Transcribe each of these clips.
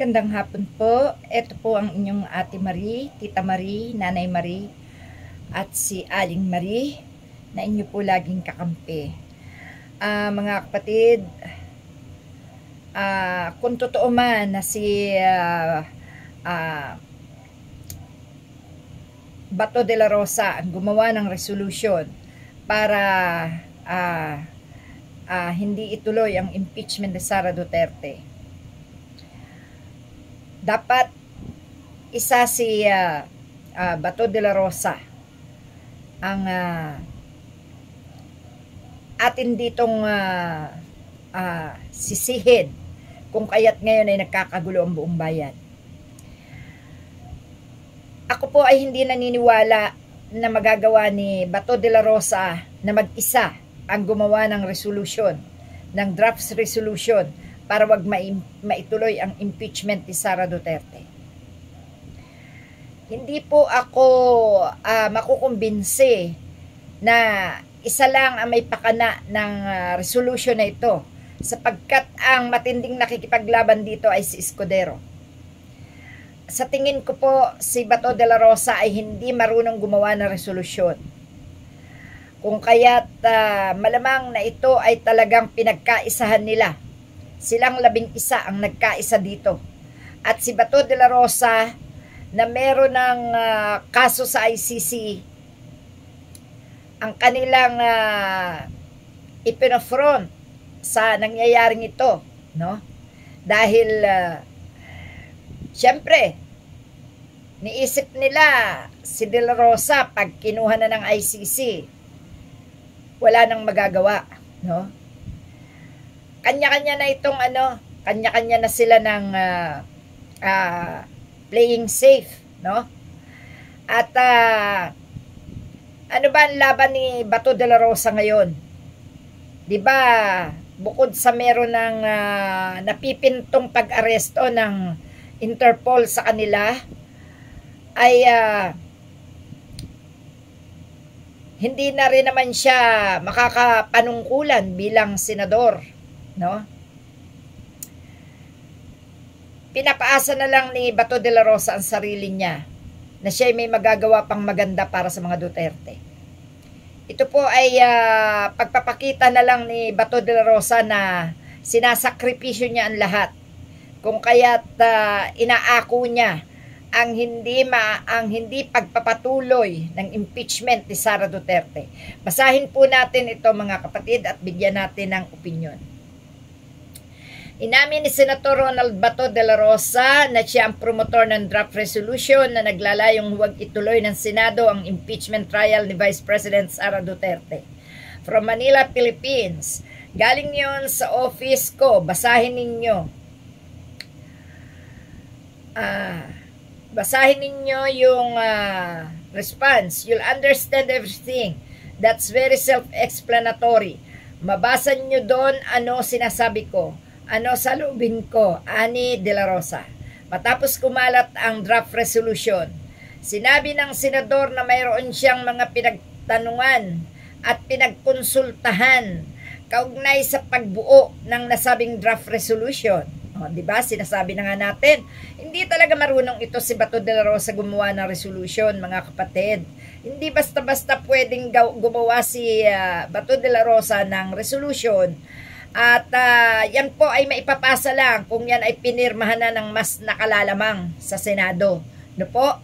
Magandang hapon po. Ito po ang inyong Ate Marie, Tita Marie, Nanay Marie, at si Aling Marie, na inyo po laging kakampi. Mga kapatid, kung totoo man na si Bato de la Rosa ang gumawa ng resolution para hindi ituloy ang impeachment ni Sara Duterte, dapat isa si Bato de la Rosa ang atin ditong sisihin kung kaya't ngayon ay nagkakagulo ang buong bayan. Ako po ay hindi naniniwala na magagawa ni Bato de la Rosa na mag-isa ang gumawa ng resolution, ng draft resolution para wag maituloy ang impeachment ni Sara Duterte. Hindi po ako makukumbinsi na isa lang ang may pakana ng resolution na ito, sapagkat ang matinding nakikipaglaban dito ay si Escudero. Sa tingin ko po, si Bato de la Rosa ay hindi marunong gumawa ng resolusyon. Kung kaya't malamang na ito ay talagang pinagkaisahan nila. Silang 11 ang nagkaisa dito. At si Bato de la Rosa na meron ng kaso sa ICC, ang kanilang ipinafront sa nangyayaring ito, no? Dahil siyempre niisip nila si de la Rosa pag kinuha na ng ICC, wala nang magagawa, no? Kanya-kanya na itong kanya-kanya na sila ng playing safe, no? At ano ba ang laban ni Bato de la Rosa ngayon? 'Di ba, bukod sa meron ng napipintong pag-aresto ng Interpol sa kanila, ay hindi na rin naman siya makakapanungkulan bilang senador, no? Pinapaasa na lang ni Bato de la Rosa ang sarili niya na siya may magagawa pang maganda para sa mga Duterte. Ito po ay pagpapakita na lang ni Bato de la Rosa na sinasakripisyo niya ang lahat. Kung kaya't inaako niya ang hindi pagpapatuloy ng impeachment ni Sara Duterte. Basahin po natin ito, mga kapatid, at bigyan natin ng opinyon. Inamin ni Senator Ronald Bato de la Rosa na siya ang promotor ng draft resolution na naglalayong huwag ituloy ng Senado ang impeachment trial ni Vice President Sara Duterte. From Manila, Philippines. Galing yon sa office ko. Basahin ninyo. Basahin ninyo yung response. You'll understand everything. That's very self-explanatory. Mabasa nyo doon ano sinasabi ko, ano salubin ko, ani de la Rosa. Matapos kumalat ang draft resolution, sinabi ng senador na mayroon siyang mga pinagtanungan at pinagkonsultahan kaugnay sa pagbuo ng nasabing draft resolution. Diba? Sinasabi na nga natin, hindi talaga marunong ito si Bato de la Rosa gumawa ng resolution, mga kapatid. Hindi basta-basta pwedeng gumawa si Bato de la Rosa ng resolution. At yan po ay maipapasa lang kung yan ay pinirmahan na ng mas nakalalamang sa Senado. No po?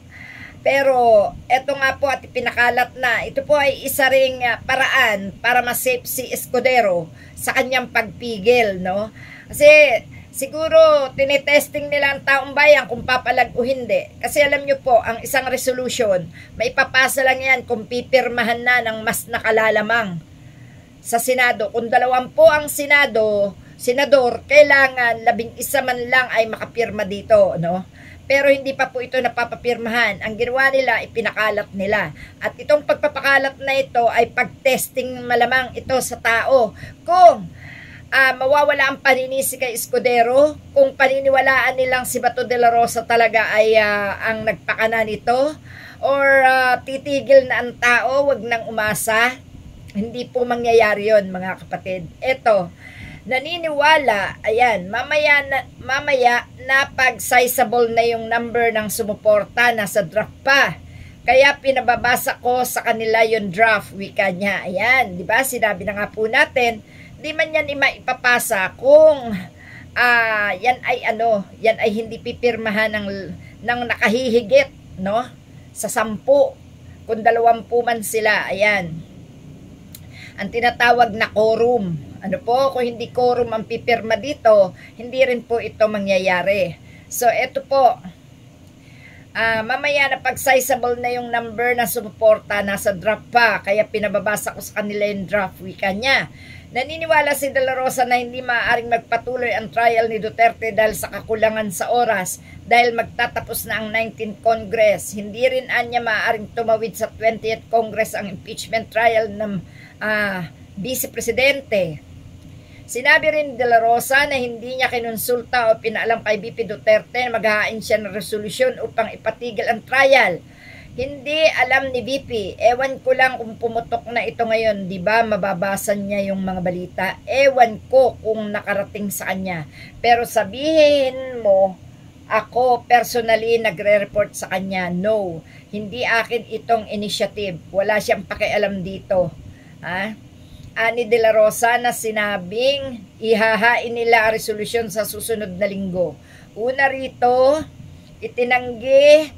Pero eto nga po at pinakalat na, ito po ay isa ring paraan para ma-save si Escudero sa kanyang pagpigil, no? Kasi siguro tinetesting nila ang taong bayan kung papalag o hindi. Kasi alam nyo po, ang isang resolution, maipapasa lang yan kung pipirmahan na ng mas nakalalamang sa Senado. Kung 20 ang senador, kailangan 11 man lang ay makapirma dito, no? Pero hindi pa po ito napapapirmahan. Ang ginawa nila, ipinakalat nila. At itong pagpapakalat na ito ay pagtesting malamang ito sa tao. Kung mawawala ang paninisi kay Escudero, kung paniniwalaan nilang si Bato de la Rosa talaga ay ang nagpakana nito, or titigil na ang tao, wag nang umasa. Hindi po mangyayari yon, mga kapatid. Ito, naniniwala, ayan, mamaya napag-sizable na yung number ng sumuporta, nasa draft pa. Kaya pinababasa ko sa kanila yung draft, wika niya. Ayan, di ba? Sinabi na nga po natin, di man yan maipapasa kung yan ay hindi pipirmahan ng nakahihigit, no? Sa 10, kung 20 man sila, ayan. Ang tinatawag na quorum. Ano po, kung hindi quorum ang pipirma dito, hindi rin po ito mangyayari. So, eto po, mamaya na pag-sizable na yung number na sumuporta, nasa draft pa, kaya pinababasa ko sa kanila yung draft, wika niya. Naniniwala si De La Rosa na hindi maaaring magpatuloy ang trial ni Duterte dahil sa kakulangan sa oras, dahil magtatapos na ang 19th Congress. Hindi rin anya maaaring tumawid sa 20th Congress ang impeachment trial ng Vice Presidente. Sinabi rin De La Rosa na hindi niya kinonsulta o pinaalam kay VP Duterte na maghahain siya ng resolusyon upang ipatigil ang trial. Hindi alam ni VP. Ewan ko lang kung pumutok na ito ngayon. Diba mababasa niya yung mga balita? Ewan ko kung nakarating sa kanya. Pero sabihin mo, ako personally nagre-report sa kanya. No, hindi akin itong initiative. Wala siyang pakialam dito. Ani De La Rosa na sinabing ihahain nila ang resolusyon sa susunod na linggo. Una rito, itinanggi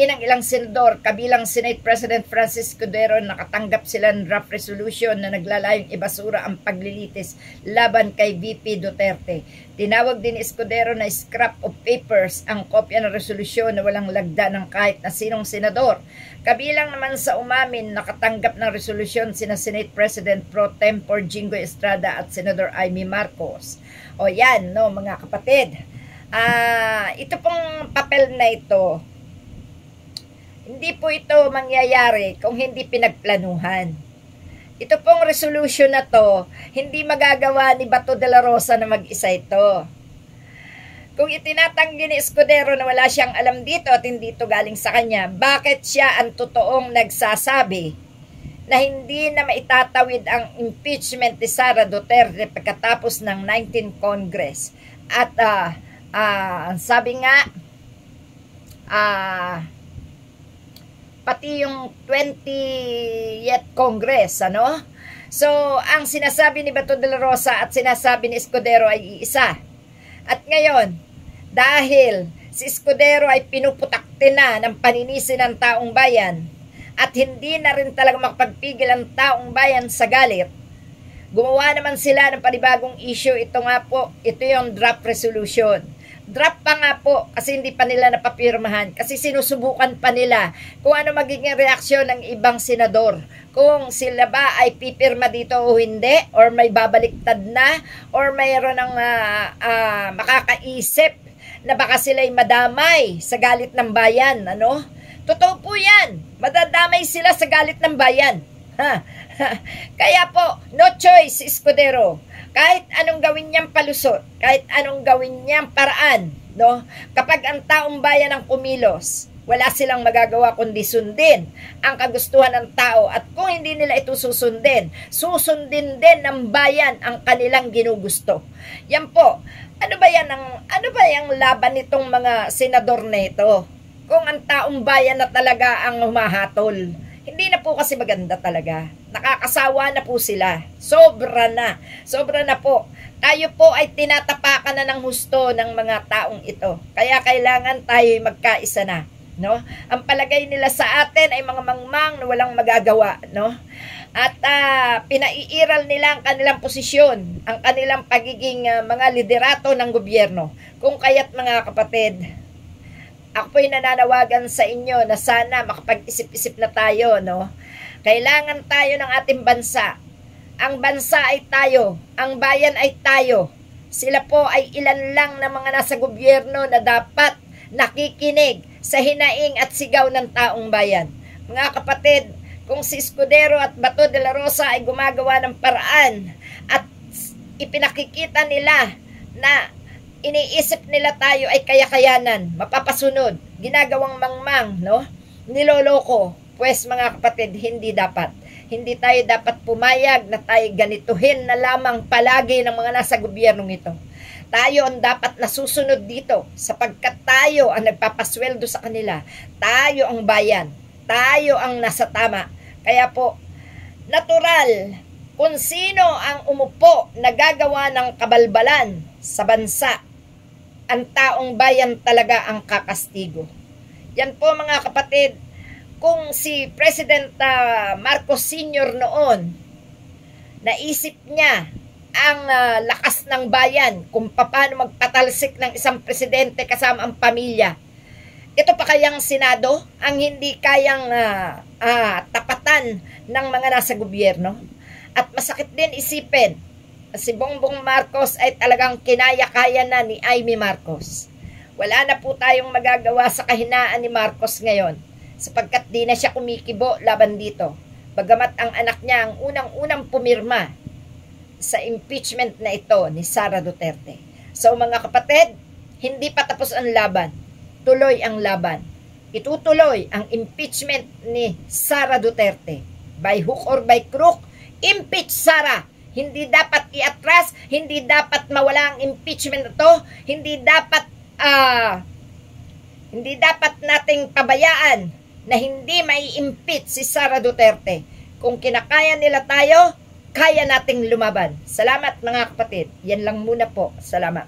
ng ilang senador, kabilang Senate President Francis Escudero, nakatanggap sila ng draft resolution na naglalayong ibasura ang paglilitis laban kay VP Duterte. Tinawag din ni Escudero na scrap of papers ang kopya ng resolusyon na walang lagda ng kahit na sinong senador. Kabilang naman sa umamin, nakatanggap ng resolusyon sina Senate President Pro Tempore Jingo Estrada at Senador Amy Marcos. O yan, no, mga kapatid. Ito pong papel na ito, hindi po ito mangyayari kung hindi pinagplanuhan. Ito pong resolution na to, hindi magagawa ni Bato de la Rosa na mag-isa ito. Kung itinatanggi ni Escudero na wala siyang alam dito at hindi ito galing sa kanya, bakit siya ang totoong nagsasabi na hindi na maitatawid ang impeachment ni Sara Duterte pagkatapos ng 19th Congress? At sabi nga, pati yung 20th Congress, ano? So, ang sinasabi ni Bato de la Rosa at sinasabi ni Escudero ay iisa. At ngayon, dahil si Escudero ay pinuputakte na ng paninisi ng taong bayan at hindi na rin talaga makapagpigil ang taong bayan sa galit, gumawa naman sila ng panibagong issue. Ito nga po, ito yung draft resolution. Draft pa nga po kasi hindi pa nila napapirmahan, kasi sinusubukan pa nila kung ano magiging reaksyon ng ibang senador, kung sila ba ay pipirma dito o hindi, or may babaliktad na, or mayroon ng makakaisip na baka sila'y madamay sa galit ng bayan. Ano? Totoo po yan, madadamay sila sa galit ng bayan. Kaya po, no choice, Escudero. Kahit anong gawin niyang palusot, kahit anong gawin niyang paraan, no? Kapag ang taong bayan ang kumilos, wala silang magagawa kundi sundin ang kagustuhan ng tao. At kung hindi nila ito susundin din ng bayan ang kanilang ginugusto. Yan po. Ano ba yung laban nitong mga senador na ito? Kung ang taong bayan na talaga ang humahatol, hindi na po kasi maganda talaga. Nakakasawa na po sila. Sobra na. Sobra na po. Tayo po ay tinatapakan na ng husto ng mga taong ito. Kaya kailangan tayo magkaisa na. No? Ang palagay nila sa atin ay mga mangmang na walang magagawa. No? At pinaiiral nila ang kanilang posisyon, ang kanilang pagiging mga liderato ng gobyerno. Kung kaya't mga kapatid, ako po'y nananawagan sa inyo na sana makapag-isip-isip na tayo, no? Kailangan tayo ng ating bansa. Ang bansa ay tayo. Ang bayan ay tayo. Sila po ay ilan lang na mga nasa gobyerno na dapat nakikinig sa hinaing at sigaw ng taong bayan. Mga kapatid, kung si Escudero at Bato de la Rosa ay gumagawa ng paraan at ipinakikita nila na iniisip nila tayo ay kaya-kayanan, mapapasunod, ginagawang mangmang, no? Niloloko. Pues mga kapatid, hindi dapat. Hindi tayo dapat pumayag na tayo ganituhin na lamang palagi ng mga nasa gobyernong ito. Tayo ang dapat nasusunod dito sapagkat tayo ang nagpapasweldo sa kanila. Tayo ang bayan. Tayo ang nasa tama. Kaya po, natural kung sino ang umupo na gagawa ng kabalbalan sa bansa, ang taong bayan talaga ang kakastigo. Yan po mga kapatid, kung si President Marcos Sr. noon, naisip niya ang lakas ng bayan kung paano magpatalsik ng isang presidente kasama ang pamilya. Ito pa kayang Senado ang hindi kayang tapatan ng mga nasa gobyerno? At masakit din isipin, si Bongbong Marcos ay talagang kinaya-kaya na ni Amy Marcos. Wala na po tayong magagawa sa kahinaan ni Marcos ngayon, sapagkat di na siya kumikibo laban dito. Bagamat ang anak niya ang unang-unang pumirma sa impeachment na ito ni Sara Duterte. So mga kapatid, hindi pa tapos ang laban. Tuloy ang laban. Itutuloy ang impeachment ni Sara Duterte. By hook or by crook, impeach Sara. Hindi dapat iatras, hindi dapat mawala ang impeachment na to, hindi dapat nating pabayaan na hindi mai-impeach si Sara Duterte. Kung kinakaya nila tayo, kaya nating lumaban. Salamat mga kapatid. Yan lang muna po. Salamat.